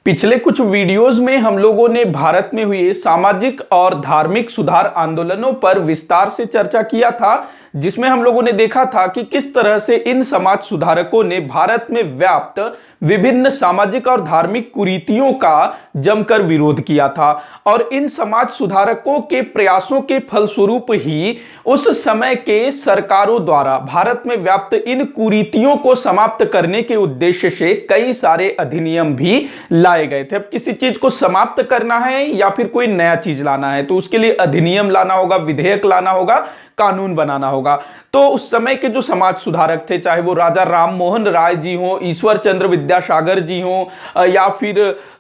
पिछले कुछ वीडियोस में हम लोगों ने भारत में हुए सामाजिक और धार्मिक सुधार आंदोलनों पर विस्तार से चर्चा किया था, जिसमें हम लोगों ने देखा था कि किस तरह से इन समाज सुधारकों ने भारत में व्याप्त विभिन्न सामाजिक और धार्मिक कुरीतियों का जमकर विरोध किया था। और इन समाज सुधारकों के प्रयासों के फलस्वरूप ही उस समय के सरकारों द्वारा भारत में व्याप्त इन कुरीतियों को समाप्त करने के उद्देश्य से कई सारे अधिनियम भी लाए गए थे। अब किसी चीज को समाप्त करना है या फिर कोई नया चीज लाना है तो उसके लिए अधिनियम लाना होगा, विधेयक लाना होगा, कानून बनाना होगा। तो उस समय के जो समाज सुधारक थे, चाहे वो राजा राम मोहन राय जी हों, ईश्वर चंद्र विद्यासागर जी हों, या फिर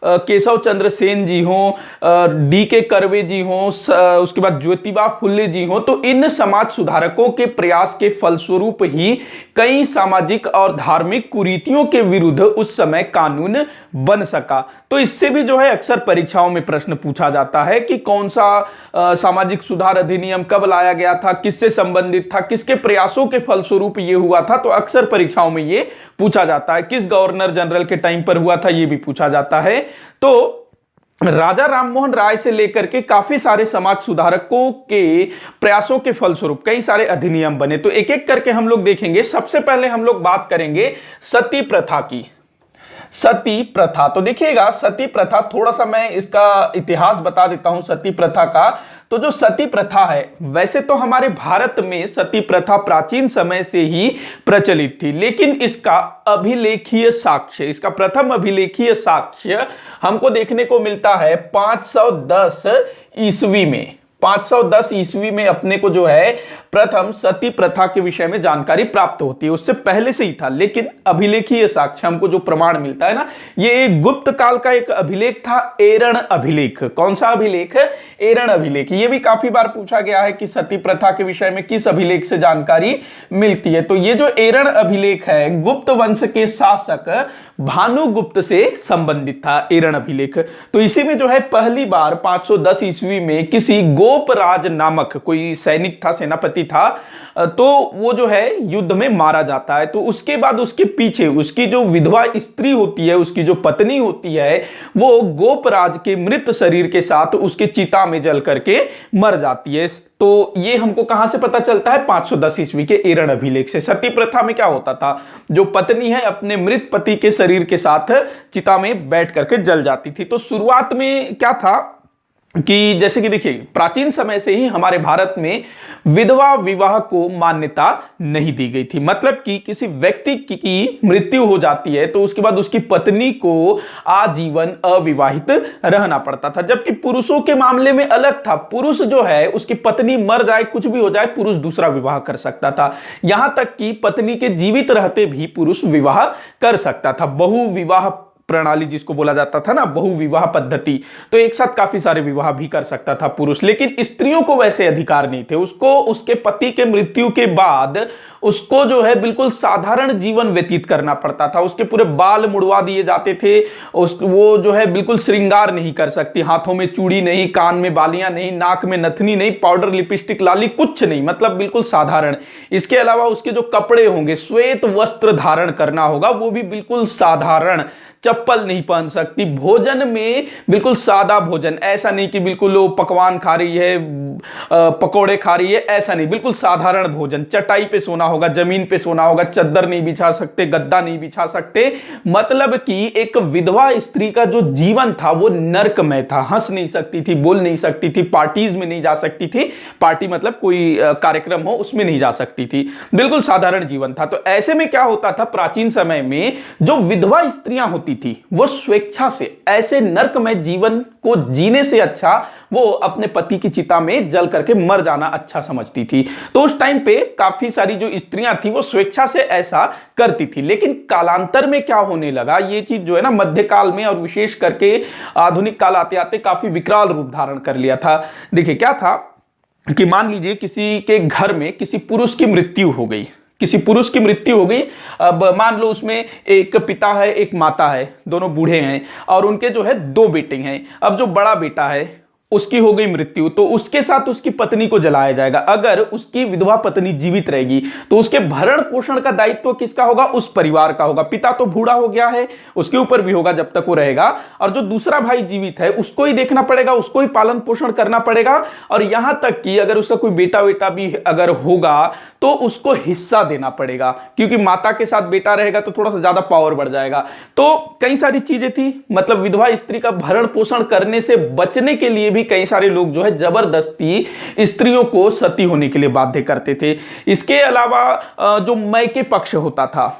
केशव चंद्र सेन जी हों, D.K. कर्वे जी हों, उसके बाद ज्योतिबा फुले जी हों, तो इन समाज सुधारकों के प्रयास के फलस्वरूप ही कई सामाजिक और धार्मिक कुरीतियों के विरुद्ध उस समय कानून बन सका। तो इससे भी जो है अक्सर परीक्षाओं में प्रश्न पूछा जाता है कि कौन सा सामाजिक सुधार अधिनियम कब लाया गया था, किससे संबंधित था, किसके प्रयासों के फलस्वरूप ये हुआ था। तो अक्सर परीक्षाओं में ये पूछा जाता है। किस गवर्नर जनरल के टाइम पर हुआ था, ये भी पूछा जाता है। तो राजा राममोहन राय से लेकर के काफी सारे समाज सुधारकों के प्रयासों के फलस्वरूप कई सारे अधिनियम बने। तो एक एक करके हम लोग देखेंगे। सबसे पहले हम लोग बात करेंगे सती प्रथा की। सती प्रथा, तो देखिएगा सती प्रथा, थोड़ा सा मैं इसका इतिहास बता देता हूं सती प्रथा का। तो जो सती प्रथा है, वैसे तो हमारे भारत में सती प्रथा प्राचीन समय से ही प्रचलित थी, लेकिन इसका अभिलेखीय साक्ष्य, इसका प्रथम अभिलेखीय साक्ष्य हमको देखने को मिलता है 510 ईस्वी में। 510 ईस्वी में अपने को जो है प्रथम सती प्रथा के विषय में जानकारी प्राप्त होती है। उससे पहले से ही था, लेकिन अभिलेखीय साक्ष्य हमको जो प्रमाण मिलता है ना, ये गुप्त काल का एक अभिलेख था, एरण अभिलेख। कौन सा अभिलेख है? एरण अभिलेख। ये भी काफी बार पूछा गया है कि सती प्रथा के विषय में किस अभिलेख से जानकारी मिलती है। तो ये जो एरण अभिलेख है, गुप्त वंश के शासक भानुगुप्त से संबंधित था एरण अभिलेख। तो इसी में जो है पहली बार 510 ईस्वी में किसी गोपराज नामक कोई सैनिक था, सेनापति था, तो वो जो है युद्ध में मारा जाता है। तो उसके बाद उसके पीछे उसकी जो विधवा स्त्री होती है, उसकी जो पत्नी होती है, वो गोपराज के मृत शरीर के साथ उसके चिता में जल करके मर जाती है। तो ये हमको कहां से पता चलता है? 510 ईस्वी के एरण अभिलेख से। सती प्रथा में क्या होता था? जो पत्नी है अपने मृत पति के शरीर के साथ चिता में बैठ करके जल जाती थी। तो शुरुआत में क्या था कि जैसे कि देखिए, प्राचीन समय से ही हमारे भारत में विधवा विवाह को मान्यता नहीं दी गई थी। मतलब कि किसी व्यक्ति की मृत्यु हो जाती है तो उसके बाद उसकी पत्नी को आजीवन अविवाहित रहना पड़ता था, जबकि पुरुषों के मामले में अलग था। पुरुष जो है, उसकी पत्नी मर जाए, कुछ भी हो जाए, पुरुष दूसरा विवाह कर सकता था। यहां तक कि पत्नी के जीवित रहते भी पुरुष विवाह कर सकता था। बहु विवाह प्रणाली जिसको बोला जाता था ना, बहु विवाह पद्धति, तो एक साथ काफी सारे विवाह भी कर सकता था पुरुष। लेकिन स्त्रियों को वैसे अधिकार नहीं थे। उसको उसके पति के मृत्यु के बाद उसको जो है बिल्कुल साधारण जीवन व्यतीत करना पड़ता था। उसके पूरे बाल मुड़वा दिए जाते थे। वो जो है बिल्कुल श्रृंगार नहीं कर सकती, हाथों में चूड़ी नहीं, कान में बालियां नहीं, नाक में नथनी नहीं, पाउडर लिपस्टिक लाली कुछ नहीं, मतलब बिल्कुल साधारण। इसके अलावा उसके जो कपड़े होंगे, श्वेत वस्त्र धारण करना होगा, वो भी बिल्कुल साधारण। चप्पल नहीं पहन सकती। भोजन में बिल्कुल सादा भोजन, ऐसा नहीं कि बिल्कुल वो पकवान खा रही है, पकोड़े खा रही है, ऐसा नहीं, बिल्कुल साधारण भोजन। चटाई पे सोना होगा, जमीन पे सोना होगा, चद्दर नहीं बिछा सकते, गद्दा नहीं बिछा सकते। मतलब कि एक विधवा स्त्री का जो जीवन था वो नरकमय था। हंस नहीं सकती थी, बोल नहीं सकती थी, पार्टीज में नहीं जा सकती थी। पार्टी मतलब कोई कार्यक्रम हो उसमें नहीं जा सकती थी, बिल्कुल साधारण जीवन था। तो ऐसे में क्या होता था, प्राचीन समय में जो विधवा स्त्रियां होती थी वो स्वेच्छा से ऐसे नरकमय जीवन को जीने से अच्छा वो अपने पति की चिता में जल करके मर जाना अच्छा समझती थी। तो उस टाइम पे काफी सारी जो स्त्रियां थी वो स्वेच्छा से ऐसा करती थी। लेकिन कालांतर में क्या होने लगा, ये चीज जो है ना मध्यकाल में और विशेष करके आधुनिक काल आते आते काफी विकराल रूप धारण कर लिया था। देखिए क्या था कि मान लीजिए किसी के घर में किसी पुरुष की मृत्यु हो गई, किसी पुरुष की मृत्यु हो गई। अब मान लो उसमें एक पिता है, एक माता है, दोनों बूढ़े हैं और उनके जो है 2 बेटे हैं। अब जो बड़ा बेटा है उसकी हो गई मृत्यु, तो उसके साथ उसकी पत्नी को जलाया जाएगा। अगर उसकी विधवा पत्नी जीवित रहेगी तो उसके भरण पोषण का दायित्व किसका होगा? उस परिवार का होगा। पिता तो बूढ़ा हो गया है, उसके ऊपर भी होगा जब तक वो रहेगा, और जो दूसरा भाई जीवित है उसको ही देखना पड़ेगा, उसको ही पालन पोषण करना पड़ेगा। और यहां तक कि अगर उसका कोई बेटा बेटा भी अगर होगा तो उसको हिस्सा देना पड़ेगा, क्योंकि माता के साथ बेटा रहेगा तो थोड़ा सा ज्यादा पावर बढ़ जाएगा। तो कई सारी चीजें थी, मतलब विधवा स्त्री का भरण पोषण करने से बचने के लिए भी कई सारे लोग जो है जबरदस्ती स्त्रियों को सती होने के लिए बाध्य करते थे। इसके अलावा जो मायके पक्ष होता था,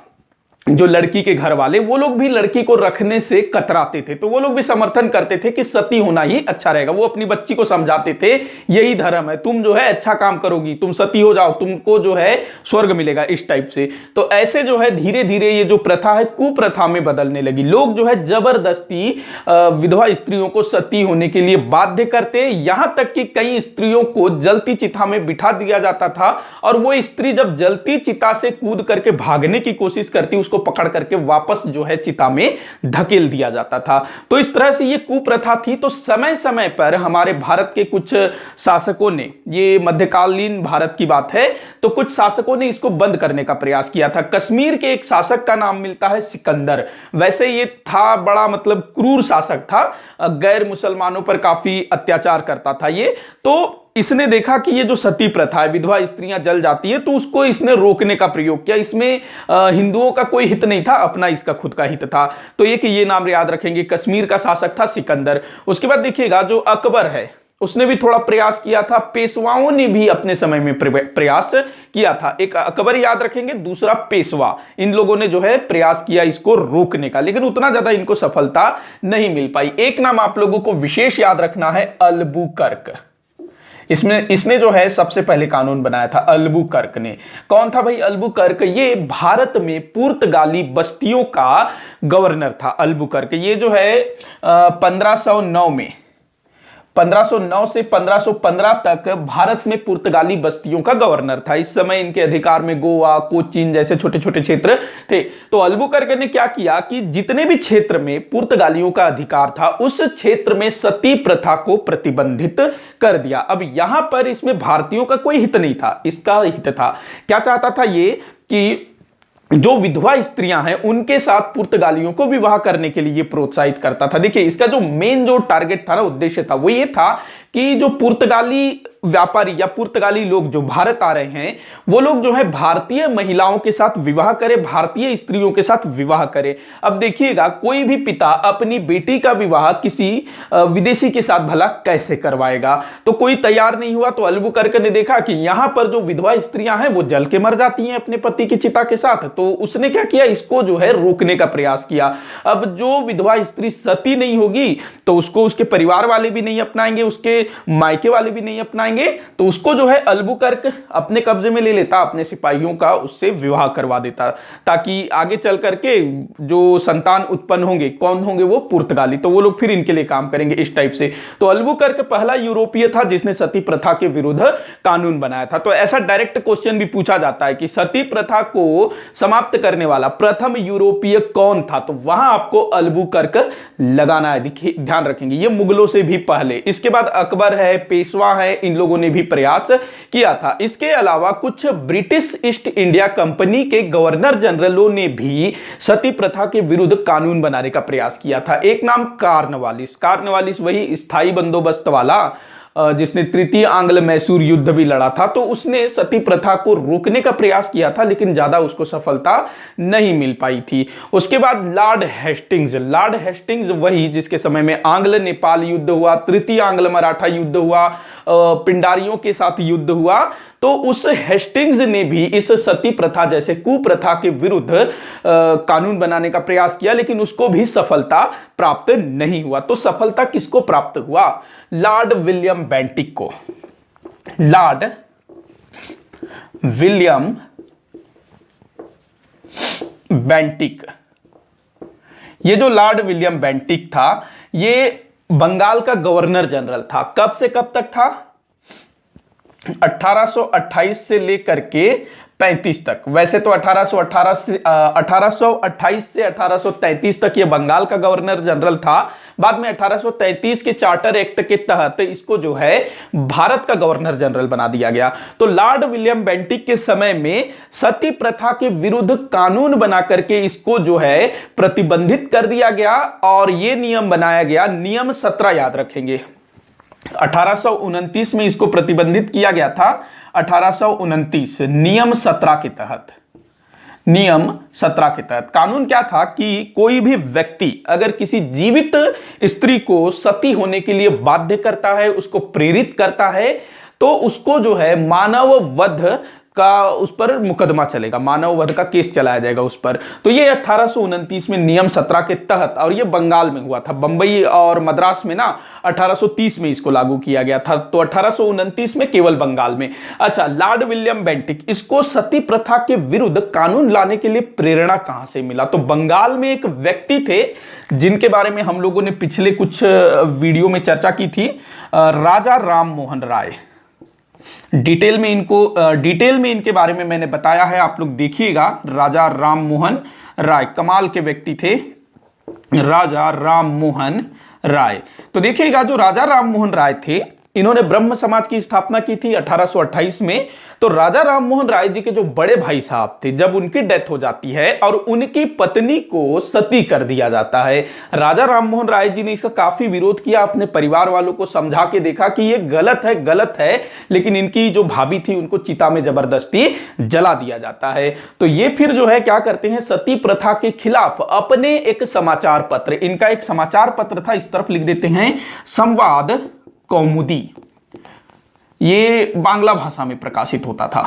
जो लड़की के घर वाले, वो लोग भी लड़की को रखने से कतराते थे, तो वो लोग भी समर्थन करते थे कि सती होना ही अच्छा रहेगा। वो अपनी बच्ची को समझाते थे यही धर्म है, तुम जो है अच्छा काम करोगी, तुम सती हो जाओ, तुमको जो है स्वर्ग मिलेगा, इस टाइप से। तो ऐसे जो है धीरे धीरे ये जो प्रथा है कुप्रथा में बदलने लगी। लोग जो है जबरदस्ती विधवा स्त्रियों को सती होने के लिए बाध्य करते, यहां तक कि कई स्त्रियों को जलती चिता में बिठा दिया जाता था, और वो स्त्री जब जलती चिता से कूद करके भागने की कोशिश करती, उसको पकड़ करके वापस जो है चिता में धकेल दिया जाता था। तो इस तरह से ये कुप्रथा थी। तो समय समय पर हमारे भारत के कुछ शासकों ने, ये मध्यकालीन भारत की बात है, तो कुछ शासकों ने इसको बंद करने का प्रयास किया था। कश्मीर के एक शासक का नाम मिलता है सिकंदर। वैसे ये था बड़ा मतलब क्रूर शासक था, गैर मुसलमानों पर काफी अत्याचार करता था ये। तो इसने देखा कि ये जो सती प्रथा है, विधवा स्त्रियां जल जाती है, तो उसको इसने रोकने का प्रयोग किया। इसमें हिंदुओं का कोई हित नहीं था, अपना इसका खुद का हित था। तो ये नाम याद रखेंगे, कश्मीर का शासक था सिकंदर। उसके बाद देखिएगा जो अकबर है, उसने भी थोड़ा प्रयास किया था, पेशवाओं ने भी अपने समय में प्रयास किया था। एक अकबर याद रखेंगे, दूसरा पेशवा, इन लोगों ने जो है प्रयास किया इसको रोकने का, लेकिन उतना ज्यादा इनको सफलता नहीं मिल पाई। एक नाम आप लोगों को विशेष याद रखना है, अल्बुकर्क। इसने जो है सबसे पहले कानून बनाया था, अल्बुकर्क ने। कौन था भाई अल्बुकर्क? ये भारत में पुर्तगाली बस्तियों का गवर्नर था अल्बुकर्क। ये जो है 1509 से 1515 तक भारत में पुर्तगाली बस्तियों का गवर्नर था। इस समय इनके अधिकार में गोवा, कोचीन जैसे छोटे छोटे क्षेत्र थे। तो अल्बुकर्क ने क्या किया कि जितने भी क्षेत्र में पुर्तगालियों का अधिकार था, उस क्षेत्र में सती प्रथा को प्रतिबंधित कर दिया। अब यहां पर इसमें भारतीयों का कोई हित नहीं था, इसका हित था। क्या चाहता था ये कि जो विधवा स्त्रियां हैं उनके साथ पुर्तगालियों को विवाह करने के लिए प्रोत्साहित करता था। देखिए इसका जो मेन जो टारगेट था ना, उद्देश्य था, वो ये था कि जो पुर्तगाली व्यापारी या पुर्तगाली लोग जो भारत आ रहे हैं, वो लोग जो है भारतीय महिलाओं के साथ विवाह करें, भारतीय स्त्रियों के साथ विवाह करें। अब देखिएगा कोई भी पिता अपनी बेटी का विवाह किसी विदेशी के साथ भला कैसे करवाएगा? तो कोई तैयार नहीं हुआ। तो अल्बुकर्क ने देखा कि यहां पर जो विधवा स्त्रियां हैं वो जल के मर जाती हैं अपने पति की चिता के साथ, तो उसने क्या किया, इसको जो है रोकने का प्रयास किया। अब जो विधवा स्त्री सती नहीं होगी तो उसको उसके परिवार वाले भी नहीं अपनाएंगे, उसके मायके वाले भी नहीं अपनाएंगे, तो उसको जो है अल्बुकर्क अपने कब्जे में ले लेता, अपने सिपाहियों का उससे विवाह करवा देता, ताकि आगे चल करके जो संतान उत्पन्न होंगे, कौन होंगे? वो पुर्तगाली, तो वो लोग फिर इनके लिए काम करेंगे, इस टाइप से। तो अल्बुकर्क पहला यूरोपीय था जिसने सती प्रथा के विरुद्ध कानून बनाया था। तो ऐसा डायरेक्ट क्वेश्चन भी पूछा जाता है कि सती प्रथा को समाप्त करने वाला प्रथम यूरोपीय कौन था? तो वहां आपको अल्बुकर्क लगाना है, देखिए ध्यान रखेंगे, ये मुगलों से भी पहले। इसके बाद अकबर है, पेशवा है, इन लोगों ने भी प्रयास किया था। इसके अलावा कुछ ब्रिटिश ईस्ट इंडिया कंपनी के गवर्नर जनरलों ने भी सती प्रथा के विरुद्ध कानून बनाने का प्रयास किया था। एक नाम कार्नवालिस, वही स्थायी बंदोबस्त वाला जिसने तृतीय आंग्ल मैसूर युद्ध भी लड़ा था। तो उसने सती प्रथा को रोकने का प्रयास किया था, लेकिन ज्यादा उसको सफलता नहीं मिल पाई थी। उसके बाद लॉर्ड हेस्टिंग्स वही जिसके समय में आंग्ल नेपाल युद्ध हुआ, तृतीय आंग्ल मराठा युद्ध हुआ, पिंडारियों के साथ युद्ध हुआ। तो उस हेस्टिंग्स ने भी इस सती प्रथा जैसे कुप्रथा के विरुद्ध कानून बनाने का प्रयास किया, लेकिन उसको भी सफलता प्राप्त नहीं हुआ। तो सफलता किसको प्राप्त हुआ? लॉर्ड विलियम बेंटिक को। लॉर्ड विलियम बेंटिक, ये जो लॉर्ड विलियम बेंटिक था, ये बंगाल का गवर्नर जनरल था। कब से कब तक था? 1828 से लेकर के 1835 तक। वैसे तो 1828 से 1833 तक ये बंगाल का गवर्नर जनरल था। बाद में 1833 के चार्टर एक्ट के तहत इसको जो है भारत का गवर्नर जनरल बना दिया गया। तो लॉर्ड विलियम बेंटिक के समय में सती प्रथा के विरुद्ध कानून बना करके इसको जो है प्रतिबंधित कर दिया गया और यह नियम बनाया गया, नियम 17 याद रखेंगे। 1829 में इसको प्रतिबंधित किया गया था। 1829 नियम 17 के तहत, नियम 17 के तहत कानून क्या था कि कोई भी व्यक्ति अगर किसी जीवित स्त्री को सती होने के लिए बाध्य करता है, उसको प्रेरित करता है, तो उसको जो है मानव वध का उस पर मुकदमा चलेगा, मानव वध का केस चलाया जाएगा उस पर। तो ये 1829 में नियम 17 के तहत, और ये बंगाल में हुआ था, बंबई और मद्रास में ना 1830 में इसको लागू किया गया था। तो 1829 में केवल बंगाल में। अच्छा, लॉर्ड विलियम बेंटिक, इसको सती प्रथा के विरुद्ध कानून लाने के लिए प्रेरणा कहां से मिला? तो बंगाल में एक व्यक्ति थे जिनके बारे में हम लोगों ने पिछले कुछ वीडियो में चर्चा की थी, राजा राम मोहन राय। डिटेल में इनके बारे में मैंने बताया है, आप लोग देखिएगा। राजा राम मोहन राय कमाल के व्यक्ति थे, राजा राम मोहन राय। तो देखिएगा, जो राजा राम मोहन राय थे, इन्होंने ब्रह्म समाज की स्थापना की थी 1828 में। तो राजा राम मोहन राय जी के जो बड़े भाई साहब थे, जब उनकी डेथ हो जाती है और उनकी पत्नी को सती कर दिया जाता है, राजा राम मोहन राय जी ने इसका काफी विरोध किया, अपने परिवार वालों को समझा के देखा कि ये गलत है, लेकिन इनकी जो भाभी थी उनको चिता में जबरदस्ती जला दिया जाता है। तो ये फिर जो है क्या करते हैं, सती प्रथा के खिलाफ अपने एक समाचार पत्र, इनका एक समाचार पत्र था, इस तरफ लिख देते हैं, संवाद कौमुदी, ये बांग्ला भाषा में प्रकाशित होता था,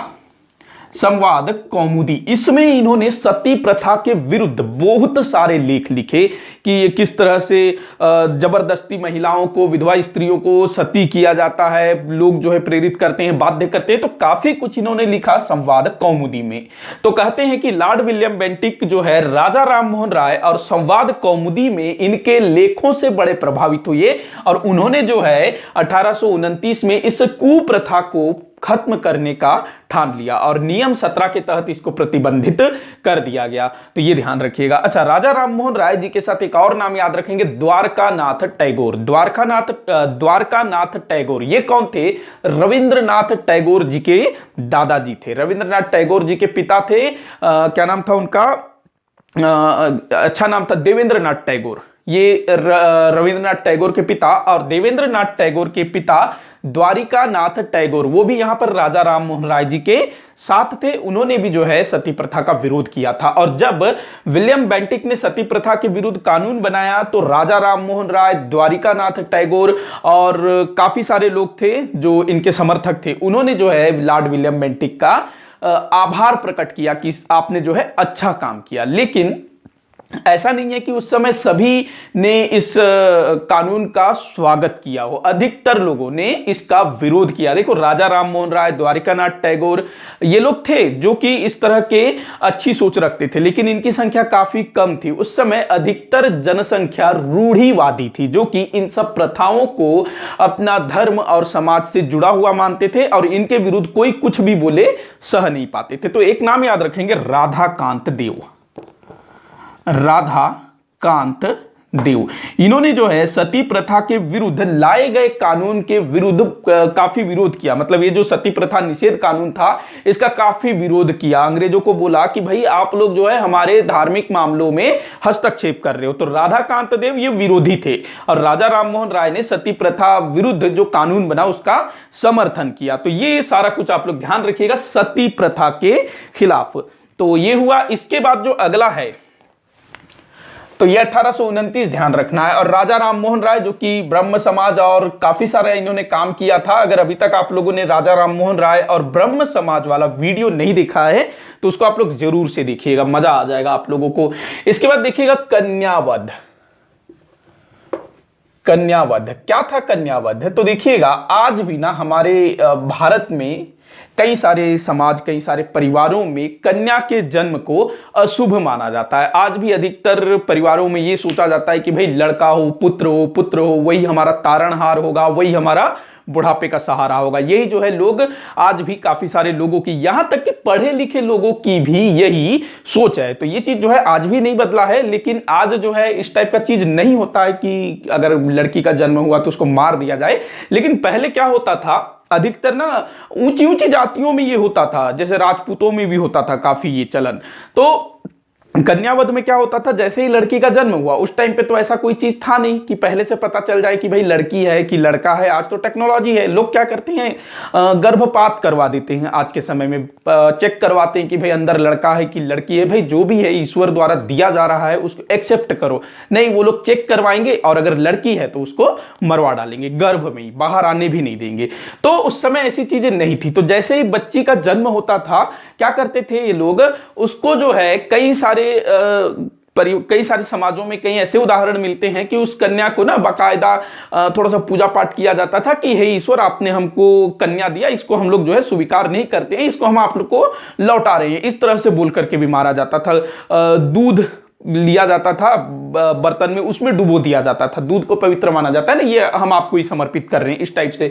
संवाद कौमुदी। इसमें इन्होंने सती प्रथा के विरुद्ध बहुत सारे लेख लिखे कि ये किस तरह से जबरदस्ती महिलाओं को, विधवा स्त्रियों को सती किया जाता है, लोग जो है प्रेरित करते हैं, बाध्य करते हैं। तो काफी कुछ इन्होंने लिखा संवाद कौमुदी में। तो कहते हैं कि लॉर्ड विलियम बेंटिक जो है राजा राम मोहन राय और संवाद कौमुदी में इनके लेखों से बड़े प्रभावित हुए और उन्होंने जो है 1829 में इस कुप्रथा को खत्म करने का ठान लिया और नियम 17 के तहत इसको प्रतिबंधित कर दिया गया। तो ये ध्यान रखिएगा। अच्छा, राजा राम मोहन राय जी के साथ एक और नाम याद रखेंगे, द्वारकानाथ टैगोर। द्वारकानाथ टैगोर ये कौन थे? रविंद्रनाथ टैगोर जी के दादाजी थे। रविंद्रनाथ टैगोर जी के पिता थे, क्या नाम था उनका? अच्छा नाम था देवेंद्रनाथ टैगोर। ये रविंद्रनाथ टैगोर के पिता, और देवेंद्रनाथ टैगोर के पिता द्वारिकानाथ टैगोर, वो भी यहां पर राजा राम मोहन राय जी के साथ थे। उन्होंने भी जो है सती प्रथा का विरोध किया था। और जब विलियम बेंटिक ने सती प्रथा के विरुद्ध कानून बनाया तो राजा राम मोहन राय, द्वारिकानाथ टैगोर और काफी सारे लोग थे जो इनके समर्थक थे, उन्होंने जो है लॉर्ड विलियम बेंटिक का आभार प्रकट किया कि आपने जो है अच्छा काम किया। लेकिन ऐसा नहीं है कि उस समय सभी ने इस कानून का स्वागत किया हो, अधिकतर लोगों ने इसका विरोध किया। देखो, राजा राम मोहन राय, द्वारिकानाथ टैगोर, ये लोग थे जो कि इस तरह के अच्छी सोच रखते थे, लेकिन इनकी संख्या काफी कम थी। उस समय अधिकतर जनसंख्या रूढ़िवादी थी, जो कि इन सब प्रथाओं को अपना धर्म और समाज से जुड़ा हुआ मानते थे और इनके विरुद्ध कोई कुछ भी बोले सह नहीं पाते थे। तो एक नाम याद रखेंगे, राधाकांत देव। राधाकांत देव, इन्होंने जो है सती प्रथा के विरुद्ध लाए गए कानून के विरुद्ध काफी विरोध किया। मतलब ये जो सती प्रथा निषेध कानून था, इसका काफी विरोध किया। अंग्रेजों को बोला कि भाई आप लोग जो है हमारे धार्मिक मामलों में हस्तक्षेप कर रहे हो। तो राधाकांत देव ये विरोधी थे और राजा राम मोहन राय ने सती प्रथा विरुद्ध जो कानून बना उसका समर्थन किया। तो ये सारा कुछ आप लोग ध्यान रखिएगा सती प्रथा के खिलाफ। तो ये हुआ। इसके बाद जो अगला है तो ये 1829 ध्यान रखना है। और राजा राम मोहन राय जो कि ब्रह्म समाज और काफी सारा इन्होंने काम किया था। अगर अभी तक आप लोगों ने राजा राम मोहन राय और ब्रह्म समाज वाला वीडियो नहीं देखा है तो उसको आप लोग जरूर से देखिएगा, मजा आ जाएगा आप लोगों को। इसके बाद देखिएगा कन्यावध। कन्यावध क्या था? कन्यावध तो देखिएगा आज भी ना हमारे भारत में कई सारे समाज, कई सारे परिवारों में कन्या के जन्म को अशुभ माना जाता है। आज भी अधिकतर परिवारों में ये सोचा जाता है कि भाई लड़का हो, पुत्र हो, वही हमारा तारणहार होगा, वही हमारा बुढ़ापे का सहारा होगा। यही जो है लोग आज भी काफी सारे लोगों की, यहां तक कि पढ़े लिखे लोगों की भी यही सोच है। तो ये चीज जो है आज भी नहीं बदला है, लेकिन आज जो है इस टाइप का चीज नहीं होता है कि अगर लड़की का जन्म हुआ तो उसको मार दिया जाए। लेकिन पहले क्या होता था, अधिकतर ना ऊंची ऊंची जातियों में ये होता था, जैसे राजपूतों में भी होता था काफी ये चलन। तो कन्यावध में क्या होता था, जैसे ही लड़की का जन्म हुआ, उस टाइम पे तो ऐसा कोई चीज था नहीं कि पहले से पता चल जाए कि भाई लड़की है कि लड़का है। आज तो टेक्नोलॉजी है, लोग क्या करते हैं, गर्भपात करवा देते हैं। आज के समय में चेक करवाते हैं कि भाई अंदर लड़का है कि लड़की है। भाई जो भी है ईश्वर द्वारा दिया जा रहा है उसको एक्सेप्ट करो। नहीं, वो लोग चेक करवाएंगे और अगर लड़की है तो उसको मरवा डालेंगे, गर्भ में ही, बाहर आने भी नहीं देंगे। तो उस समय ऐसी चीजें नहीं थी। तो जैसे ही बच्ची का जन्म होता था, क्या करते थे ये लोग, उसको जो है कई सारे समाजों में कई ऐसे उदाहरण मिलते हैं कि उस कन्या को ना बाकायदा थोड़ा सा पूजा पाठ किया जाता था कि हे ईश्वर, आपने हमको कन्या दिया, इसको हम लोग जो है स्वीकार नहीं करते हैं, इसको हम आप लोग को लौटा रहे हैं। इस तरह से बोल करके भी मारा जाता था। दूध लिया जाता था बर्तन में, उसमें डुबो दिया जाता था। दूध को पवित्र माना जाता है ना, ये हम आपको ही समर्पित कर रहे हैं, इस टाइप से।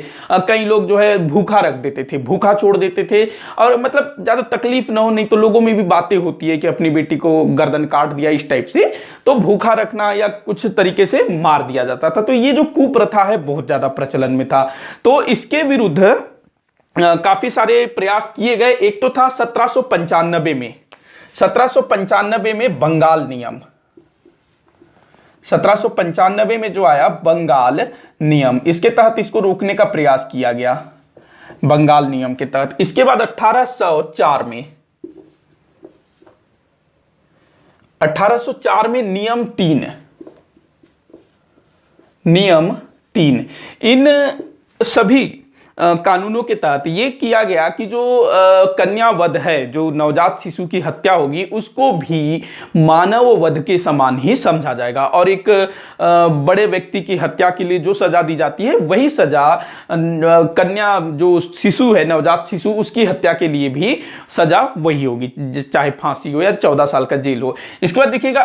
कई लोग जो है भूखा रख देते थे, भूखा छोड़ देते थे, और मतलब ज्यादा तकलीफ ना हो, नहीं तो लोगों में भी बातें होती है कि अपनी बेटी को गर्दन काट दिया, इस टाइप से। तो भूखा रखना या कुछ तरीके से मार दिया जाता था। तो ये जो कुप्रथा है बहुत ज्यादा प्रचलन में था। तो इसके विरुद्ध काफी सारे प्रयास किए गए। एक तो था 1795 में बंगाल नियम। 1795 में जो आया बंगाल नियम, इसके तहत इसको रोकने का प्रयास किया गया, बंगाल नियम के तहत। इसके बाद 1804 में नियम 3 इन सभी कानूनों के तहत ये किया गया कि जो कन्यावध है, जो नवजात शिशु की हत्या होगी, उसको भी मानव वध के समान ही समझा जाएगा। और एक बड़े व्यक्ति की हत्या के लिए जो सजा दी जाती है, वही सजा कन्या जो शिशु है, नवजात शिशु, उसकी हत्या के लिए भी सजा वही होगी, चाहे फांसी हो या 14 साल का जेल हो। इसके बाद देखिएगा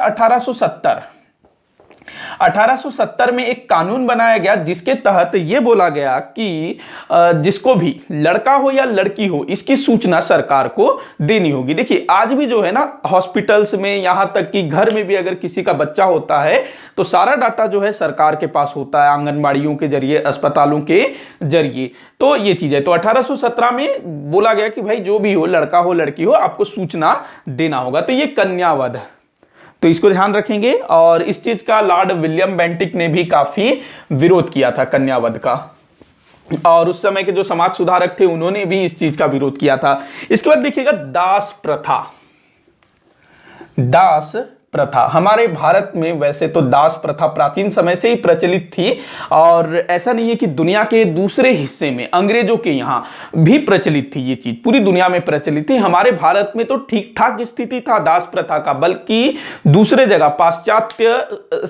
1870 में एक कानून बनाया गया, जिसके तहत यह बोला गया कि जिसको भी लड़का हो या लड़की हो, इसकी सूचना सरकार को देनी होगी। देखिए आज भी जो है ना, हॉस्पिटल्स में, यहां तक कि घर में भी अगर किसी का बच्चा होता है तो सारा डाटा जो है सरकार के पास होता है, आंगनबाड़ियों के जरिए, अस्पतालों के जरिए। तो ये चीज है। तो 1817 में बोला गया कि भाई जो भी हो, लड़का हो लड़की हो, आपको सूचना देना होगा। तो ये कन्यावध, तो इसको ध्यान रखेंगे। और इस चीज का लॉर्ड विलियम बेंटिक ने भी काफी विरोध किया था, कन्यावध का। और उस समय के जो समाज सुधारक थे, उन्होंने भी इस चीज का विरोध किया था। इसके बाद देखिएगा दास प्रथा। दास प्रथा हमारे भारत में वैसे तो दास प्रथा प्राचीन समय से ही प्रचलित थी, और ऐसा नहीं है कि दुनिया के दूसरे हिस्से में, अंग्रेजों के यहाँ भी प्रचलित थी ये चीज, पूरी दुनिया में प्रचलित थी। हमारे भारत में तो ठीक ठाक स्थिति था दास प्रथा का, बल्कि दूसरे जगह पाश्चात्य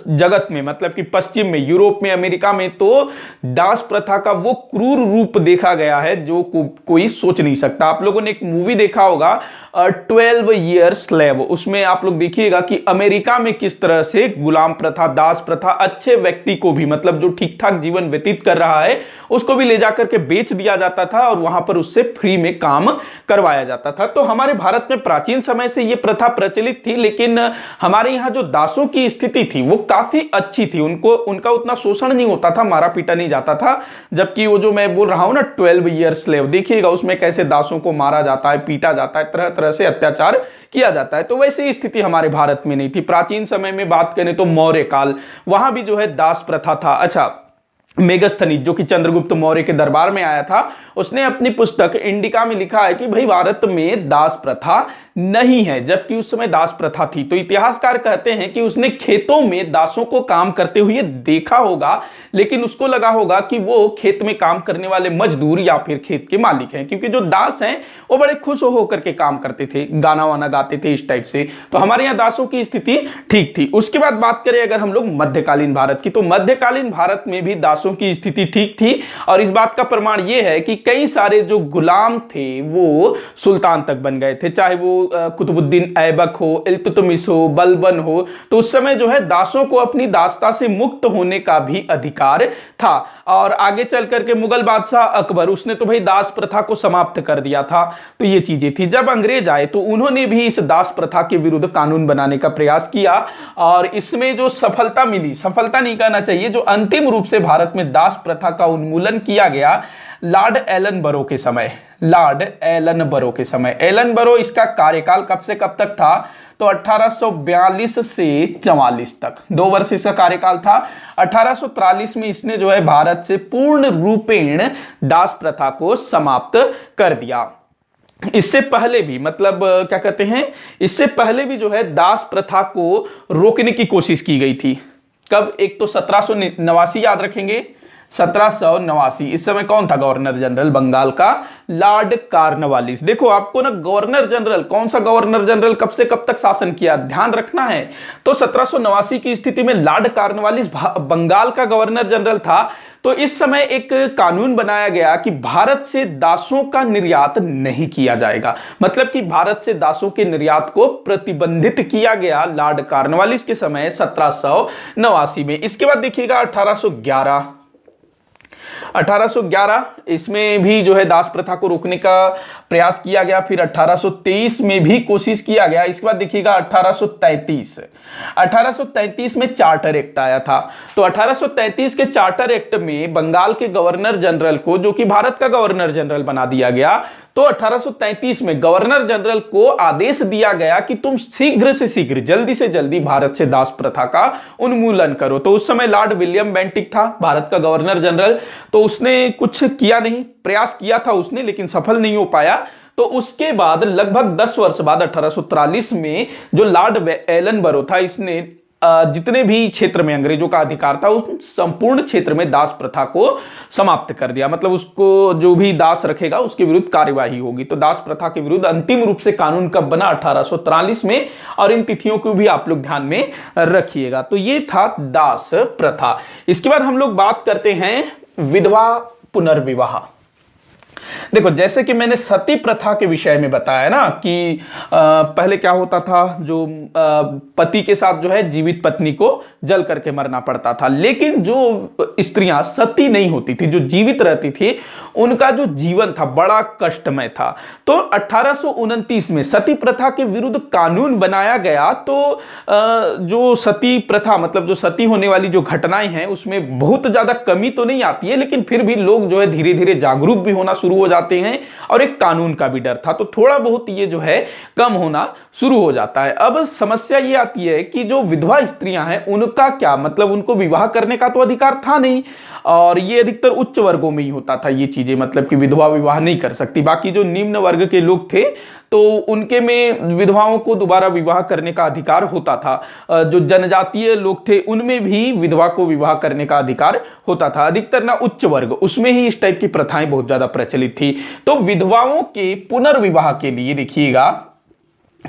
जगत में, मतलब कि पश्चिम में, यूरोप में, अमेरिका में तो दास प्रथा का वो क्रूर रूप देखा गया है जो कोई सोच नहीं सकता। आप लोगों ने एक मूवी देखा होगा 12 ईयर स्लेव, उसमें आप लोग देखिएगा कि अमेरिका में किस तरह से गुलाम प्रथा, दास प्रथा, अच्छे व्यक्ति को भी, मतलब जो ठीक ठाक जीवन व्यतीत कर रहा है, उसको भी ले जाकर के बेच दिया जाता था और वहां पर उससे फ्री में काम करवाया जाता था। तो हमारे भारत में प्राचीन समय से यह प्रथा प्रचलित थी, लेकिन हमारे यहाँ जो दासों की स्थिति थी वो काफी अच्छी थी। उनका उतना शोषण नहीं होता था, मारा पीटा नहीं जाता था। जबकि वो जो मैं बोल रहा हूं ना 12 ईयर स्लेव, देखिएगा उसमें कैसे दासों को मारा जाता है, पीटा जाता है, तरह तरह से अत्याचार किया जाता है। तो वैसे स्थिति हमारे भारत में नहीं थी। प्राचीन समय में बात करें तो मौर्य काल, वहां भी जो है दास प्रथा था। अच्छा, मेगस्थनीज जो कि चंद्रगुप्त मौर्य के दरबार में आया था, उसने अपनी पुस्तक इंडिका में लिखा है कि भाई भारत में दास प्रथा नहीं है, जबकि उस समय दास प्रथा थी। तो इतिहासकार कहते हैं कि उसने खेतों में दासों को काम करते हुए देखा होगा, लेकिन उसको लगा होगा कि वो खेत में काम करने वाले मजदूर या फिर खेत के मालिक हैं, क्योंकि जो दास हैं वो बड़े खुश होकर के काम करते थे, गाना वाना गाते थे, इस टाइप से। तो हमारे यहाँ दासों की स्थिति ठीक थी। उसके बाद बात करें अगर हम लोग मध्यकालीन भारत की, तो मध्यकालीन भारत में भी दासों दासों की स्थिति ठीक थी। और इस बात का प्रमाण यह है कि कई सारे जो गुलाम थे वो सुल्तान तक बन गए थे, चाहे वो कुतुबुद्दीन ऐबक हो, इल्तुतमिश हो, बलबन हो। तो उस समय जो है दासों को अपनी दासता से मुक्त होने का भी अधिकार था। और आगे चल करके मुगल बादशाह अकबर, उसने तो भाई दास प्रथा को समाप्त कर दिया था। तो ये चीजें थी। जब अंग्रेज आए तो उन्होंने भी इस दास प्रथा के विरुद्ध कानून बनाने का प्रयास किया, और इसमें जो सफलता मिली, सफलता नहीं कहना चाहिए, जो अंतिम रूप से भारत में दास प्रथा का उन्मूलन किया गया लॉर्ड एलन बरो के समय। लॉर्ड एलन बरो के समय। एलन बरो, इसका कार्यकाल कब से कब तक था? तो 1842 से 44 तक 2 वर्ष इसका कार्यकाल था। 1843 में इसने जो है भारत से पूर्ण रूपेण दास प्रथा को समाप्त कर दिया। इससे पहले भी, मतलब क्या कहते हैं, इससे पहले भी जो है दास प्रथा को रोकने की कोशिश की गई थी। कब? एक तो 1789 याद रखेंगे, 1789। इस समय कौन था गवर्नर जनरल बंगाल का? Lord Cornwallis. देखो आपको ना गवर्नर जनरल, कौन सा गवर्नर जनरल कब से कब तक शासन किया, ध्यान रखना है। तो 1789 की स्थिति में लॉर्ड कॉर्नवालिस बंगाल का गवर्नर जनरल था। तो इस समय एक कानून बनाया गया कि भारत से दासों का निर्यात नहीं किया जाएगा, मतलब कि भारत से दासों के निर्यात को प्रतिबंधित किया गया लॉर्ड कॉर्नवालिस के समय 1789 में। इसके बाद देखिएगा 1811 इसमें भी जो है दास प्रथा को रोकने का प्रयास किया गया। फिर 1823 में भी कोशिश किया गया। इसके बाद देखिएगा 1833 में चार्टर एक्ट आया था। तो 1833 के चार्टर एक्ट में बंगाल के गवर्नर जनरल को, जो कि भारत का गवर्नर जनरल बना दिया गया, तो 1833 में गवर्नर जनरल को आदेश दिया गया कि तुम शीघ्र से शीघ्र, जल्दी से जल्दी भारत से दास प्रथा का उन्मूलन करो। तो उस समय लॉर्ड विलियम बेंटिक था भारत का गवर्नर जनरल। तो उसने कुछ किया नहीं, प्रयास किया था उसने, लेकिन सफल नहीं हो पाया। तो उसके बाद लगभग 10 वर्ष बाद 1843 में जो लॉर्ड एलन बरो था, इसने जितने भी क्षेत्र में अंग्रेजों का अधिकार था उस संपूर्ण क्षेत्र में दास प्रथा को समाप्त कर दिया। मतलब उसको, जो भी दास रखेगा उसके विरुद्ध कार्यवाही होगी। तो दास प्रथा के विरुद्ध अंतिम रूप से कानून कब बना? 1843 में। और इन तिथियों को भी आप लोग ध्यान में रखिएगा। तो ये था दास प्रथा। इसके बाद हम लोग बात करते हैं विधवा पुनर्विवाह। देखो, जैसे कि मैंने सती प्रथा के विषय में बताया ना कि पहले क्या होता था, जो पति के साथ जो है जीवित पत्नी को जल करके मरना पड़ता था। लेकिन जो स्त्रियां सती नहीं होती थी, जो जीवित रहती थी, उनका जो जीवन था बड़ा कष्टमय था। तो 1829 में सती प्रथा के विरुद्ध कानून बनाया गया। तो जो सती प्रथा, मतलब जो सती होने वाली जो घटनाएं हैं, उसमें बहुत ज्यादा कमी तो नहीं आती है, लेकिन फिर भी लोग जो है धीरे धीरे जागरूक भी होना शुरू हो जाते हैं, और एक कानून का भी डर था। तो थोड़ा बहुत ये जो है कम होना शुरू हो जाता है। अब समस्या ये आती है कि जो विधवा स्त्रियां हैं उनका क्या, मतलब उनको विवाह करने का तो अधिकार था नहीं, और ये अधिकतर उच्च वर्गों में ही होता था ये चीजें, मतलब कि विधवा विवाह नहीं कर सकती। बाकी जो निम्न वर्ग के लोग थे तो उनके में विधवाओं को दोबारा विवाह करने का अधिकार होता था। जो जनजातीय लोग थे उनमें भी विधवा को विवाह करने का अधिकार होता था। अधिकतर ना उच्च वर्ग, उसमें ही इस टाइप की प्रथाएं बहुत ज्यादा प्रचलित थी। तो विधवाओं के पुनर्विवाह के लिए देखिएगा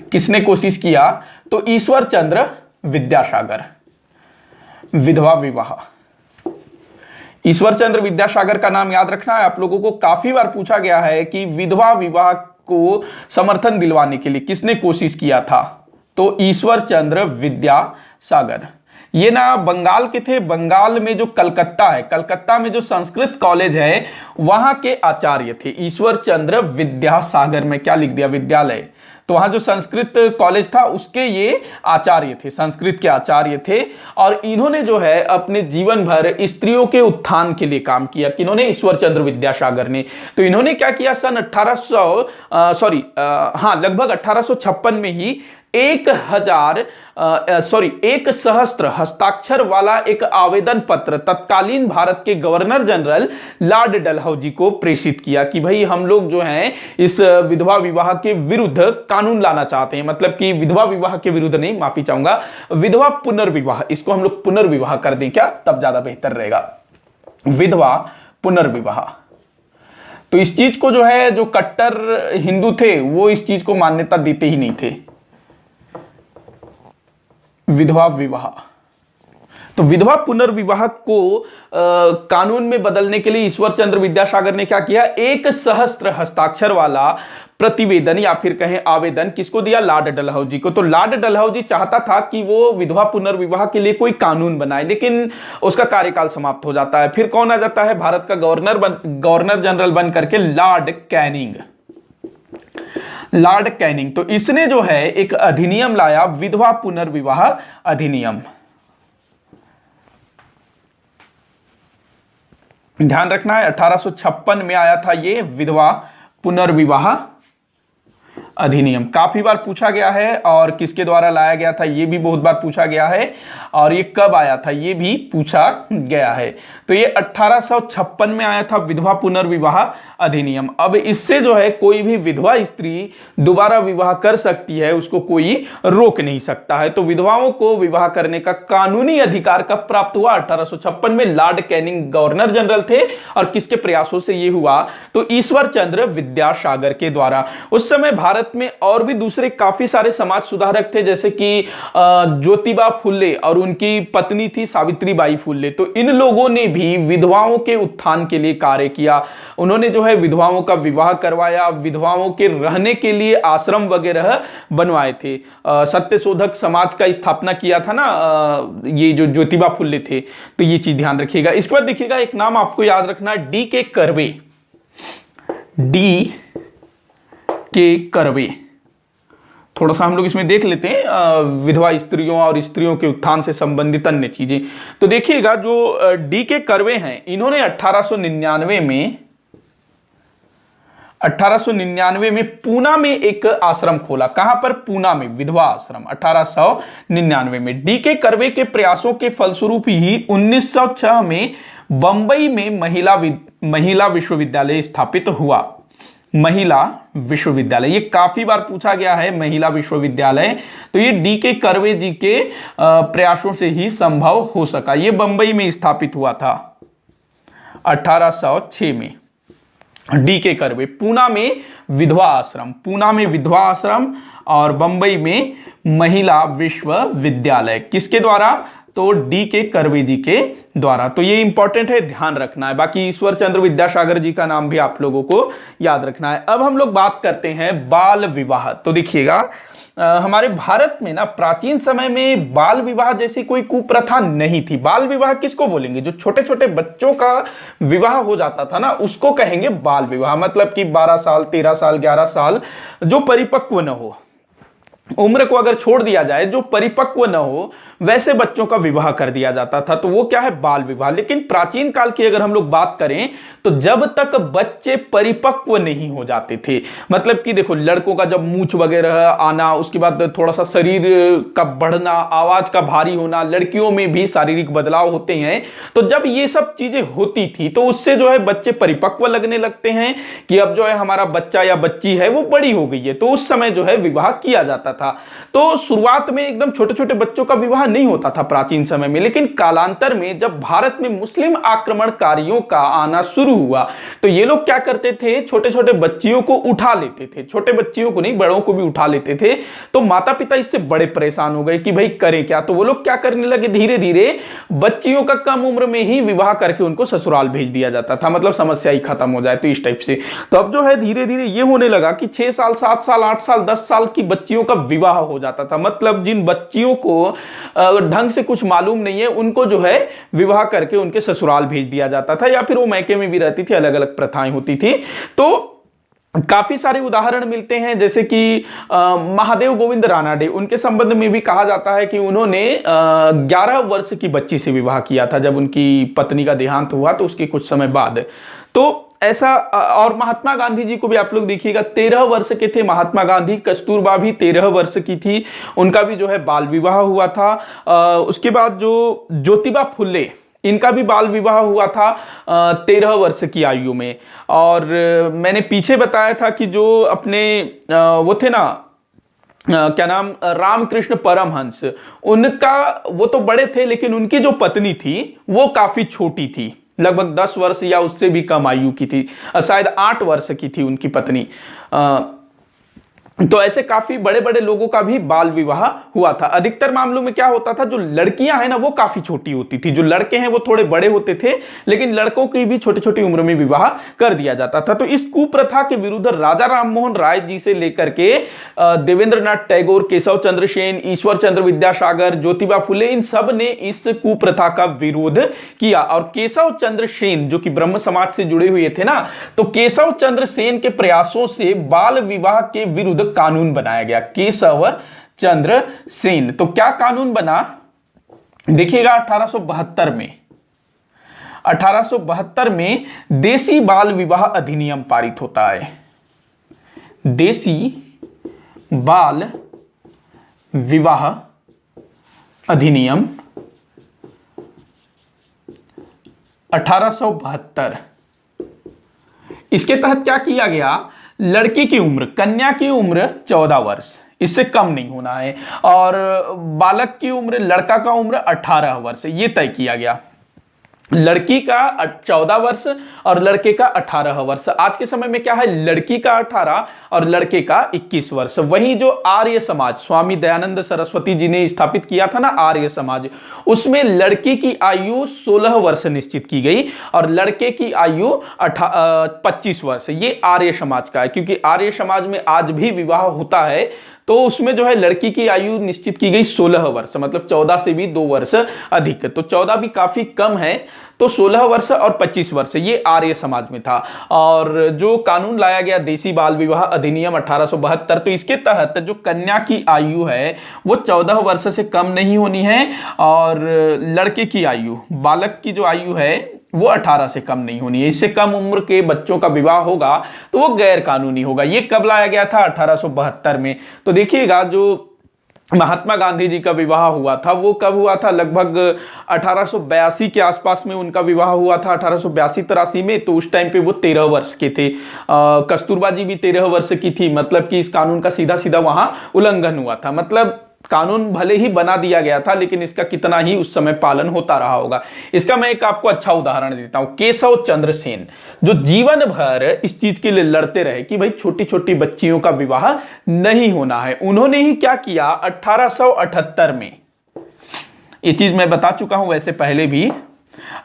किसने कोशिश किया? तो ईश्वर चंद्र विद्यासागर। विधवा विवाह, ईश्वर चंद्र विद्यासागर का नाम याद रखना है आप लोगों को। काफी बार पूछा गया है कि विधवा विवाह को समर्थन दिलवाने के लिए किसने कोशिश किया था? तो ईश्वर चंद्र विद्यासागर। ये ना बंगाल के थे। बंगाल में जो कलकत्ता है, कलकत्ता में जो संस्कृत कॉलेज है, वहां के आचार्य थे ईश्वर चंद्र विद्यासागर। में क्या लिख दिया? विद्यालय। तो वहां जो संस्कृत कॉलेज था उसके ये आचार्य थे, संस्कृत के आचार्य थे। और इन्होंने जो है अपने जीवन भर स्त्रियों के उत्थान के लिए काम किया। किन्होंने? ईश्वर चंद्र विद्यासागर ने। तो इन्होंने क्या किया? सन लगभग 1856 में ही 1,000 हस्ताक्षर वाला एक आवेदन पत्र तत्कालीन भारत के गवर्नर जनरल लॉर्ड डलहौजी को प्रेषित किया कि भाई हम लोग जो हैं इस विधवा विवाह के विरुद्ध कानून लाना चाहते हैं। मतलब कि विधवा विवाह के विरुद्ध नहीं, माफी चाहूंगा, विधवा पुनर्विवाह, इसको हम लोग पुनर्विवाह कर दें क्या? तब ज्यादा बेहतर रहेगा। विधवा पुनर्विवाह। तो इस चीज को जो है, जो कट्टर हिंदू थे वो इस चीज को मान्यता देते ही नहीं थे, विधवा विवाह। तो विधवा पुनर्विवाह को कानून में बदलने के लिए ईश्वर चंद्र विद्यासागर ने क्या किया, एक सहस्त्र हस्ताक्षर वाला प्रतिवेदन या फिर कहें आवेदन किसको दिया, लॉर्ड डलहौजी को। तो लॉर्ड डलहौजी चाहता था कि वो विधवा पुनर्विवाह के लिए कोई कानून बनाए, लेकिन उसका कार्यकाल समाप्त हो जाता है। फिर कौन आ जाता है, भारत का गवर्नर जनरल बन करके लॉर्ड कैनिंग। लॉर्ड कैनिंग तो इसने जो है एक अधिनियम लाया, विधवा पुनर्विवाह अधिनियम। ध्यान रखना है 1856 में आया था ये विधवा पुनर्विवाह अधिनियम। काफी बार पूछा गया है और किसके द्वारा लाया गया था ये भी बहुत बार पूछा गया है, और ये कब आया था ये भी पूछा गया है। तो ये 1856 में आया था विधवा पुनर्विवाह अधिनियम। अब इससे जो है कोई भी विधवा स्त्री दोबारा विवाह कर सकती है, उसको कोई रोक नहीं सकता है। तो विधवाओं को विवाह करने का कानूनी अधिकार कब प्राप्त हुआ, 1856 में। लॉर्ड कैनिंग गवर्नर जनरल थे और किसके प्रयासों से ये हुआ, तो ईश्वर चंद्र विद्यासागर के द्वारा। उस समय भारत में और भी दूसरे काफी सारे समाज सुधारक थे, जैसे कि ज्योतिबा फुल्ले और उनकी पत्नी थी सावित्रीबाई फुल्ले। तो इन लोगों ने भी विधवाओं के उत्थान के लिए कार्य किया। उन्होंने जो है विधवाओं का विवाह करवाया, विधवाओं के रहने के लिए आश्रम वगैरह बनवाए थे। सत्यशोधक समाज का स्थापना किया था ना ये जो ज्योतिबा फुल्ले थे। तो ये चीज ध्यान रखिएगा। इसके बाद देखिएगा एक नाम आपको याद रखना है, डी के कर्वे। डी के कर्वे, थोड़ा सा हम लोग इसमें देख लेते हैं विधवा स्त्रियों और स्त्रियों के उत्थान से संबंधित अन्य चीजें। तो देखिएगा जो डी के कर्वे हैं, इन्होंने 1899 में पूना में एक आश्रम खोला। कहां पर, पूना में, विधवा आश्रम। 1899 में डी के कर्वे के प्रयासों के फलस्वरूप ही 1906 में बंबई में महिला विश्वविद्यालय स्थापित हुआ। महिला विश्वविद्यालय, ये काफी बार पूछा गया है, महिला विश्वविद्यालय। तो ये डी के कर्वे जी के प्रयासों से ही संभव हो सका। ये बंबई में स्थापित हुआ था 1806 में। डी के कर्वे, पूना में विधवा आश्रम, पूना में विधवा आश्रम और बंबई में महिला विश्वविद्यालय। किसके द्वारा, तो डी के कर्वे जी के द्वारा। तो ये इंपॉर्टेंट है, ध्यान रखना है। बाकी ईश्वर चंद्र विद्यासागर जी का नाम भी आप लोगों को याद रखना है। अब हम लोग बात करते हैं बाल विवाह। तो देखिएगा हमारे भारत में ना प्राचीन समय में बाल विवाह जैसी कोई कुप्रथा नहीं थी। बाल विवाह किसको बोलेंगे, जो छोटे छोटे बच्चों का विवाह हो जाता था ना, उसको कहेंगे बाल विवाह। मतलब कि 12 साल, 13 साल, 11 साल, जो परिपक्व न हो, उम्र को अगर छोड़ दिया जाए, जो परिपक्व न हो, वैसे बच्चों का विवाह कर दिया जाता था। तो वो क्या है, बाल विवाह। लेकिन प्राचीन काल की अगर हम लोग बात करें तो जब तक बच्चे परिपक्व नहीं हो जाते थे, मतलब कि देखो लड़कों का जब मूछ वगैरह आना, उसके बाद थोड़ा सा शरीर का बढ़ना, आवाज का भारी होना, लड़कियों में भी शारीरिक बदलाव होते हैं। तो जब ये सब चीजें होती थी तो उससे जो है बच्चे परिपक्व लगने लगते हैं कि अब जो है हमारा बच्चा या बच्ची है वो बड़ी हो गई है। तो उस समय जो है विवाह किया जाता था। तो शुरुआत में एकदम छोटे छोटे बच्चों का विवाह नहीं होता था प्राचीन समय में। लेकिन कालांतर में जब भारत में मुस्लिम आक्रमणकारियों का आना शुरू हुआ तो ये लोग क्या करते थे, छोटे छोटे बच्चियों को उठा लेते थे। छोटे बच्चियों को नहीं, बड़ों को भी उठा लेते थे। तो माता पिता इससे बड़े परेशान हो गए कि भाई करें क्या। तो वो लोग क्या करने लगे, धीरे धीरे बच्चियों का कम उम्र में ही विवाह करके उनको ससुराल भेज दिया जाता था, मतलब समस्या ही खत्म हो जाए। तो इस टाइप से तो अब जो है धीरे धीरे ये होने लगा कि 6 साल, 7 साल, 8 साल, 10 साल की बच्चियों का विवाह हो जाता था। मतलब जिन बच्चियों को ढंग से कुछ मालूम नहीं है उनको जो है विवाह करके उनके ससुराल भेज दिया जाता था, या फिर वो मैके में भी रहती थी, अलग अलग प्रथाएं होती थी। तो काफी सारे उदाहरण मिलते हैं, जैसे कि महादेव गोविंद रानाडे, उनके संबंध में भी कहा जाता है कि उन्होंने 11 वर्ष की बच्ची से विवाह किया था। जब उनकी पत्नी का देहांत हुआ तो उसके कुछ समय बाद। तो ऐसा, और महात्मा गांधी जी को भी आप लोग देखिएगा 13 वर्ष के थे महात्मा गांधी। कस्तूरबा भी 13 वर्ष की थी, उनका भी जो है बाल विवाह हुआ था। उसके बाद जो ज्योतिबा फुल्ले, इनका भी बाल विवाह हुआ था 13 वर्ष की आयु में। और मैंने पीछे बताया था कि जो अपने वो थे ना, क्या नाम, रामकृष्ण परमहंस, उनका, वो तो बड़े थे लेकिन उनकी जो पत्नी थी वो काफी छोटी थी, लगभग 10 वर्ष या उससे भी कम आयु की थी, शायद 8 वर्ष की थी उनकी पत्नी। तो ऐसे काफी बड़े बड़े लोगों का भी बाल विवाह हुआ था। अधिकतर मामलों में क्या होता था, जो लड़कियां हैं ना वो काफी छोटी होती थी, जो लड़के हैं वो थोड़े बड़े होते थे, लेकिन लड़कों की भी छोटी छोटी उम्र में विवाह कर दिया जाता था। तो इस कुप्रथा के विरुद्ध राजा राममोहन राय जी से लेकर के देवेंद्रनाथ टैगोर, केशव चंद्र सेन, ईश्वर चंद्र विद्यासागर, ज्योतिबा फुले, इन सब ने इस कुप्रथा का विरोध किया। और केशव चंद्र सेन जो कि ब्रह्म समाज से जुड़े हुए थे ना, तो केशव चंद्र सेन के प्रयासों से बाल विवाह के विरुद्ध कानून बनाया गया। केशव चंद्र सेन, तो क्या कानून बना देखिएगा, 1872 में देसी बाल विवाह अधिनियम पारित होता है। देसी बाल विवाह अधिनियम 1872। इसके तहत क्या किया गया, लड़की की उम्र, कन्या की उम्र 14 वर्ष, इससे कम नहीं होना है, और बालक की उम्र, लड़का का उम्र 18 वर्ष, ये तय किया गया। लड़की का 14 वर्ष और लड़के का 18 वर्ष। आज के समय में क्या है, लड़की का 18 और लड़के का 21 वर्ष। वहीं जो आर्य समाज, स्वामी दयानंद सरस्वती जी ने स्थापित किया था ना आर्य समाज, उसमें लड़की की आयु 16 वर्ष निश्चित की गई और लड़के की आयु 25 वर्ष। ये आर्य समाज का है, क्योंकि आर्य समाज में आज भी विवाह होता है, तो उसमें जो है लड़की की आयु निश्चित की गई 16 वर्ष, मतलब 14 से भी 2 वर्ष अधिक। तो 14 भी काफी कम है, तो 16 वर्ष और 25 वर्ष ये आर्य समाज में था। और जो कानून लाया गया देसी बाल विवाह अधिनियम 1872, तो इसके तहत जो कन्या की आयु है वो 14 वर्ष से कम नहीं होनी है, और लड़के की आयु, बालक की जो आयु है वो 18 से कम नहीं होनी है। इससे कम उम्र के बच्चों का विवाह होगा तो वो गैर कानूनी होगा। ये कब लाया गया था, 1872 में। तो देखिएगा जो महात्मा गांधी जी का विवाह हुआ था वो कब हुआ था, लगभग 1882 के आसपास में उनका विवाह हुआ था, 1882-83 में। तो उस टाइम पे वो 13 वर्ष के थे। कस्तूरबा जी भी 13 वर्ष की थी, मतलब कि इस कानून का सीधा सीधा वहां उल्लंघन हुआ था। मतलब कानून भले ही बना दिया गया था, लेकिन इसका कितना ही उस समय पालन होता रहा होगा। इसका मैं एक आपको अच्छा उदाहरण देता हूं। केशव चंद्र सेन जो जीवन भर इस चीज के लिए लड़ते रहे कि भाई छोटी छोटी बच्चियों का विवाह नहीं होना है, उन्होंने ही क्या किया, 1878 में, ये चीज मैं बता चुका हूं वैसे पहले भी,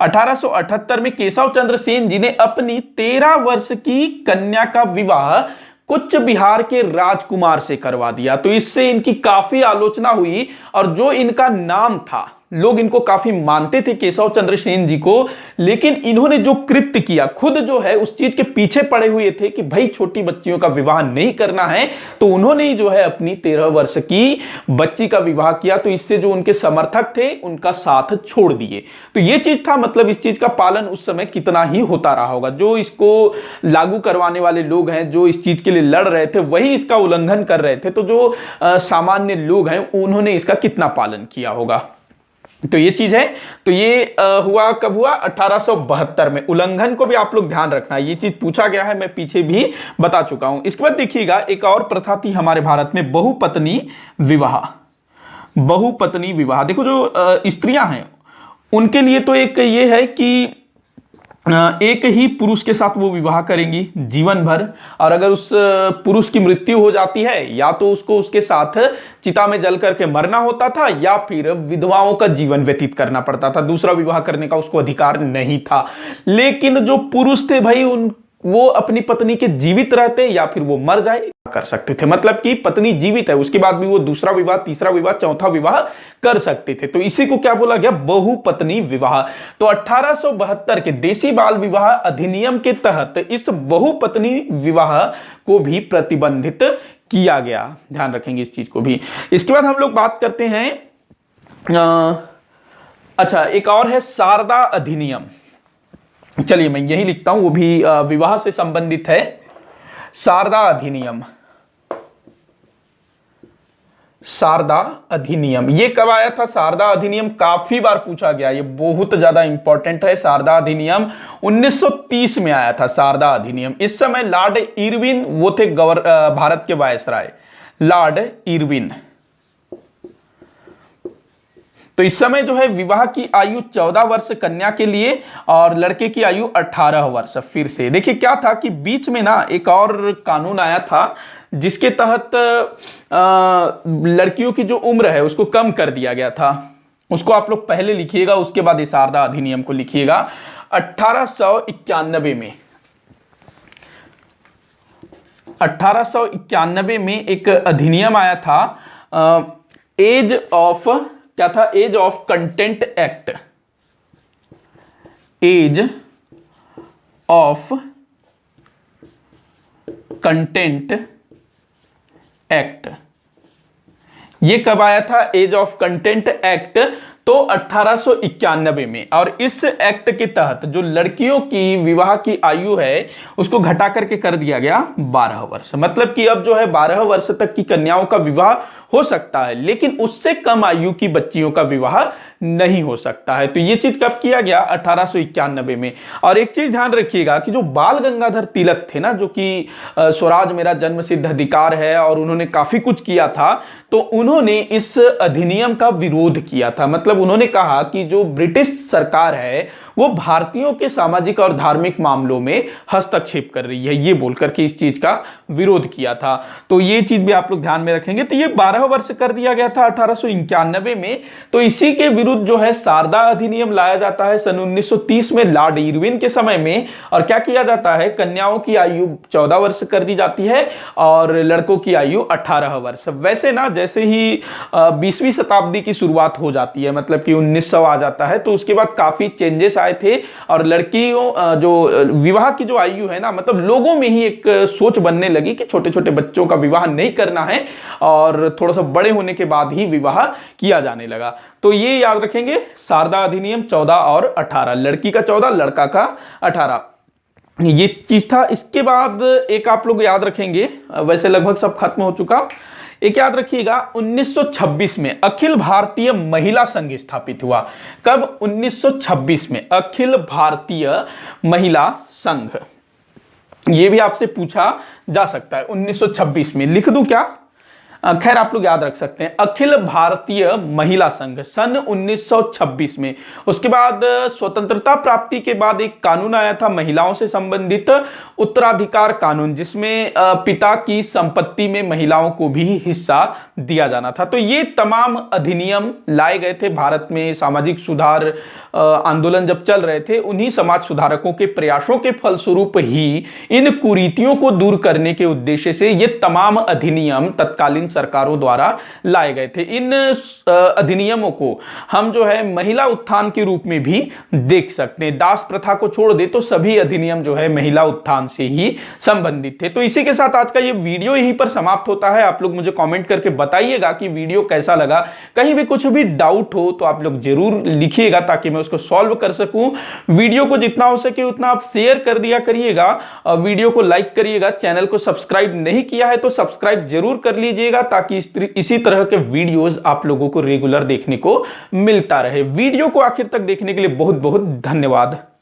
1878 में केशव चंद्र सेन जी ने अपनी 13 वर्ष की कन्या का विवाह कुछ बिहार के राजकुमार से करवा दिया। तो इससे इनकी काफी आलोचना हुई, और जो इनका नाम था, लोग इनको काफी मानते थे केशव चंद्र सेन जी को, लेकिन इन्होंने जो कृत्य किया, खुद जो है उस चीज के पीछे पड़े हुए थे कि भाई छोटी बच्चियों का विवाह नहीं करना है, तो उन्होंने जो है अपनी 13 वर्ष की बच्ची का विवाह किया। तो इससे जो उनके समर्थक थे उनका साथ छोड़ दिए। तो ये चीज था, मतलब इस चीज का पालन उस समय कितना ही होता रहा होगा। जो इसको लागू करवाने वाले लोग हैं, जो इस चीज के लिए लड़ रहे थे, वही इसका उल्लंघन कर रहे थे। तो जो सामान्य लोग हैं उन्होंने इसका कितना पालन किया होगा। तो ये चीज है। तो ये हुआ कब हुआ, 1872 में। उल्लंघन को भी आप लोग ध्यान रखना, ये चीज पूछा गया है, मैं पीछे भी बता चुका हूं। इसके बाद देखिएगा एक और प्रथा थी हमारे भारत में, बहुपत्नी विवाह। बहुपत्नी विवाह, देखो जो स्त्रियां हैं उनके लिए तो एक ये है कि एक ही पुरुष के साथ वो विवाह करेंगी जीवन भर, और अगर उस पुरुष की मृत्यु हो जाती है, या तो उसको उसके साथ चिता में जल करके मरना होता था, या फिर विधवाओं का जीवन व्यतीत करना पड़ता था। दूसरा विवाह करने का उसको अधिकार नहीं था। लेकिन जो पुरुष थे भाई, वो अपनी पत्नी के जीवित रहते या फिर वो मर जाए कर सकते थे। मतलब कि पत्नी जीवित है, उसके बाद भी वो दूसरा विवाह, तीसरा विवाह, चौथा विवाह कर सकते थे। तो इसी को क्या बोला गया, बहुपत्नी विवाह। तो 1872 के देसी बाल विवाह अधिनियम के तहत इस बहुपत्नी विवाह को भी प्रतिबंधित किया गया। ध्यान रखेंगे इस चीज को भी। इसके बाद हम लोग बात करते हैं, अच्छा एक और है शारदा अधिनियम। चलिए मैं यही लिखता हूं, वो भी विवाह से संबंधित है। शारदा अधिनियम, शारदा अधिनियम ये कब आया था? शारदा अधिनियम काफी बार पूछा गया, ये बहुत ज्यादा इंपॉर्टेंट है। शारदा अधिनियम 1930 में आया था। शारदा अधिनियम, इस समय लॉर्ड इरविन वो थे भारत के वायसराय, लॉर्ड इरविन। तो इस समय जो है विवाह की आयु 14 वर्ष कन्या के लिए और लड़के की आयु 18 वर्ष। फिर से देखिए क्या था कि बीच में ना एक और कानून आया था जिसके तहत लड़कियों की जो उम्र है उसको कम कर दिया गया था। उसको आप लोग पहले लिखिएगा, उसके बाद इस शारदा अधिनियम को लिखिएगा। 1891 में एक अधिनियम आया था, एज ऑफ क्या था, age of content act. Age of content act, ये कब आया था? एज ऑफ कंटेंट एक्ट तो 1891 में। और इस एक्ट के तहत जो लड़कियों की विवाह की आयु है उसको घटा करके कर दिया गया 12 वर्ष। मतलब कि अब जो है 12 वर्ष तक की कन्याओं का विवाह हो सकता है, लेकिन उससे कम आयु की बच्चियों का विवाह नहीं हो सकता है। तो ये चीज कब किया गया? 1891 में। और एक चीज ध्यान रखिएगा कि जो बाल गंगाधर तिलक थे ना, जो कि स्वराज मेरा जन्म सिद्ध अधिकार है और उन्होंने काफी कुछ किया था, तो उन्होंने इस अधिनियम का विरोध किया था। मतलब उन्होंने कहा कि जो ब्रिटिश सरकार है वो भारतीयों के सामाजिक और धार्मिक मामलों में हस्तक्षेप कर रही है, ये बोलकर के इस चीज का विरोध किया था। तो ये चीज भी आप लोग ध्यान में रखेंगे। तो ये 12 वर्ष कर दिया गया था 1891 में। तो इसी के विरुद्ध जो है शारदा अधिनियम लाया जाता है सन 1930 में लॉर्ड इरविन के समय में। और क्या किया जाता है? कन्याओं की आयु 14 वर्ष कर दी जाती है और लड़कों की आयु 18 वर्ष। वैसे ना जैसे ही 20वीं शताब्दी की शुरुआत हो जाती है, मतलब कि 1900 आ जाता है, तो उसके बाद काफी चेंजेस आए थे और लड़कियों जो विवाह की जो आयु है ना, मतलब लोगों में ही एक सोच बनने लगी कि छोटे छोटे बच्चों का विवाह नहीं करना है और थोड़ा सा बड़े होने के बाद ही विवाह किया जाने लगा। तो ये याद रखेंगे, शारदा अधिनियम 14 और 18, लड़की का 14 लड़का का 18, ये चीज था। इसके बाद एक आप लोग याद रखेंगे, वैसे लगभग सब खत्म हो चुका, एक याद रखिएगा 1926 में अखिल भारतीय महिला संघ स्थापित हुआ। कब? 1926 में अखिल भारतीय महिला संघ। यह भी आपसे पूछा जा सकता है, 1926 में लिख दूं क्या? खैर आप लोग याद रख सकते हैं, अखिल भारतीय महिला संघ सन 1926 में। उसके बाद स्वतंत्रता प्राप्ति के बाद एक कानून आया था महिलाओं से संबंधित, उत्तराधिकार कानून, जिसमें पिता की संपत्ति में महिलाओं को भी हिस्सा दिया जाना था। तो ये तमाम अधिनियम लाए गए थे भारत में। सामाजिक सुधार आंदोलन जब चल रहे थे, उन्हीं समाज सुधारकों के प्रयासों के फलस्वरूप ही इन कुरीतियों को दूर करने के उद्देश्य से ये तमाम अधिनियम तत्कालीन सरकारों द्वारा लाए गए थे। इन अधिनियमों को हम जो है महिला उत्थान के रूप में भी देख सकते हैं। दास प्रथा को छोड़ दे तो सभी अधिनियम जो है महिला उत्थान से ही संबंधित थे। तो इसी के साथ आज का ये वीडियो यहीं पर समाप्त होता है। आप लोग मुझे कमेंट करके बताइएगा कि वीडियो कैसा लगा। कहीं भी कुछ भी डाउट हो तो आप लोग जरूर लिखिएगा ताकि मैं उसको सॉल्व कर सकूं। वीडियो को जितना हो सके उतना आप शेयर कर दिया करिएगा, वीडियो को लाइक करिएगा। चैनल को सब्सक्राइब नहीं किया है तो सब्सक्राइब जरूर कर लीजिएगा ताकि इसी तरह के वीडियोस आप लोगों को रेगुलर देखने को मिलता रहे। वीडियो को आखिर तक देखने के लिए बहुत बहुत धन्यवाद।